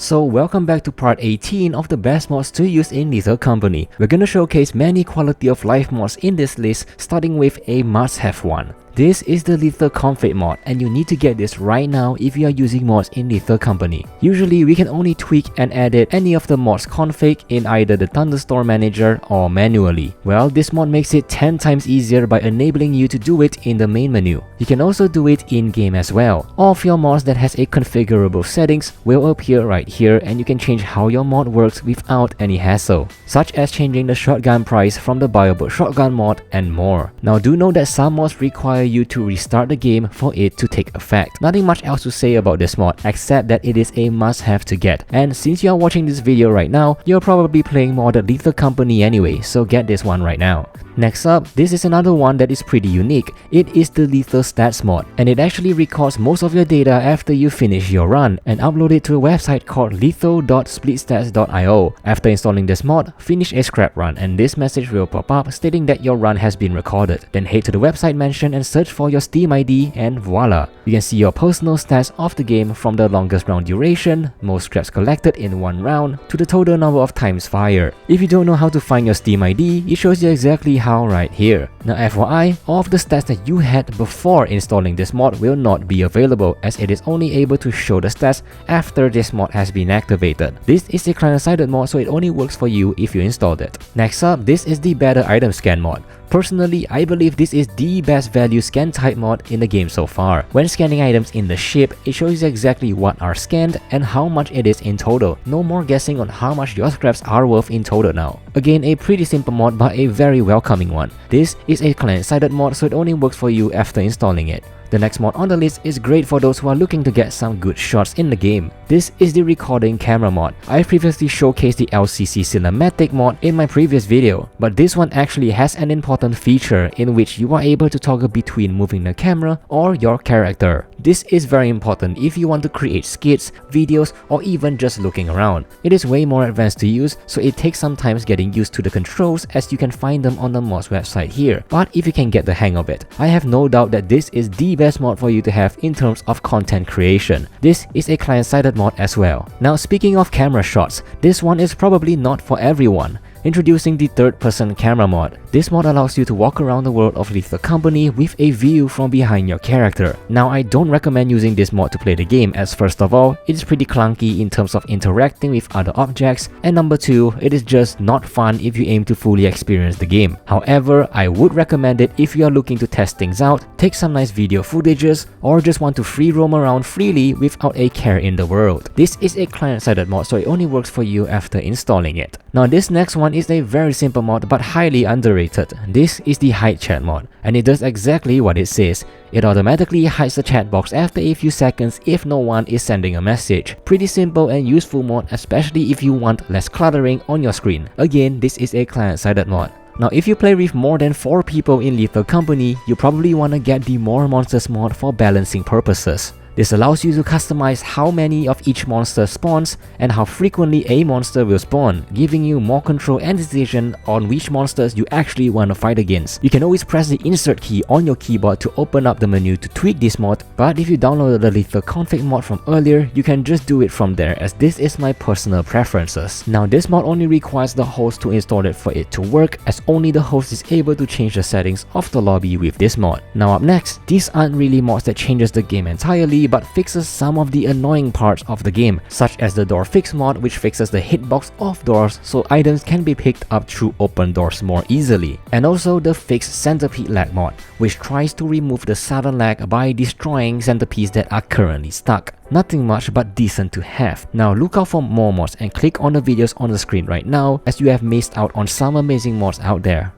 So welcome back to part 18 of the best mods to use in Lethal Company. We're gonna showcase many quality of life mods in this list, starting with a must-have one. This is the Lethal Config mod, and you need to get this right now if you are using mods in Lethal Company. Usually we can only tweak and edit any of the mods config in either the Thunderstorm Manager or manually. Well, this mod makes it 10 times easier by enabling you to do it in the main menu. You can also do it in-game as well. All of your mods that has a configurable settings will appear right here, and you can change how your mod works without any hassle, such as changing the shotgun price from the buyable shotgun mod and more. Now do know that some mods require you to restart the game for it to take effect. Nothing much else to say about this mod except that it is a must-have to get, and since you are watching this video right now, you're probably playing modded Lethal Company anyway, so get this one right now. Next up, this is another one that is pretty unique. It is the Lethal Stats mod, and it actually records most of your data after you finish your run and upload it to a website called lethal.splitstats.io. After installing this mod, finish a scrap run and this message will pop up stating that your run has been recorded. Then head to the website mentioned and search for your Steam ID, and voila! You can see your personal stats of the game, from the longest round duration, most scraps collected in one round, to the total number of times fired. If you don't know how to find your Steam ID, it shows you exactly how right here. Now FYI, all of the stats that you had before installing this mod will not be available, as it is only able to show the stats after this mod has been activated. This is a client-sided mod, so it only works for you if you installed it. Next up, this is the Better Item Scan mod. Personally, I believe this is the best value scan type mod in the game so far. When scanning items in the ship, it shows you exactly what are scanned and how much it is in total. No more guessing on how much your scraps are worth in total now. Again, a pretty simple mod but a very welcoming one. This is a client-sided mod, so it only works for you after installing it. The next mod on the list is great for those who are looking to get some good shots in the game. This is the Recording Camera mod. I previously showcased the LCC Cinematic mod in my previous video, but this one actually has an important feature in which you are able to toggle between moving the camera or your character. This is very important if you want to create skits, videos, or even just looking around. It is way more advanced to use, so it takes some time getting used to the controls, as you can find them on the mod's website here. But if you can get the hang of it, I have no doubt that this is the best mod for you to have in terms of content creation. This is a client-sided mod as well. Now speaking of camera shots, this one is probably not for everyone. Introducing the third-person camera mod. This mod allows you to walk around the world of Lethal Company with a view from behind your character. Now I don't recommend using this mod to play the game, as first of all, it is pretty clunky in terms of interacting with other objects, and number two, it is just not fun if you aim to fully experience the game. However, I would recommend it if you are looking to test things out, take some nice video footages, or just want to free roam around freely without a care in the world. This is a client-sided mod, so it only works for you after installing it. Now this next one is a very simple mod but highly underrated. This is the Hide Chat mod, and it does exactly what it says. It automatically hides the chat box after a few seconds if no one is sending a message. Pretty simple and useful mod, especially if you want less cluttering on your screen. Again, this is a client-sided mod. Now if you play with more than 4 people in Lethal Company, you probably want to get the More Monsters mod for balancing purposes. This allows you to customize how many of each monster spawns and how frequently a monster will spawn, giving you more control and decision on which monsters you actually want to fight against. You can always press the insert key on your keyboard to open up the menu to tweak this mod, but if you downloaded the Lethal Config mod from earlier, you can just do it from there, as this is my personal preferences. Now this mod only requires the host to install it for it to work, as only the host is able to change the settings of the lobby with this mod. Now up next, these aren't really mods that changes the game entirely, but fixes some of the annoying parts of the game, such as the Door Fix mod, which fixes the hitbox of doors so items can be picked up through open doors more easily, and also the Fix Centipede lag mod, which tries to remove the sudden lag by destroying centipedes that are currently stuck. Nothing much but decent to have. Now look out for more mods and click on the videos on the screen right now, as you have missed out on some amazing mods out there.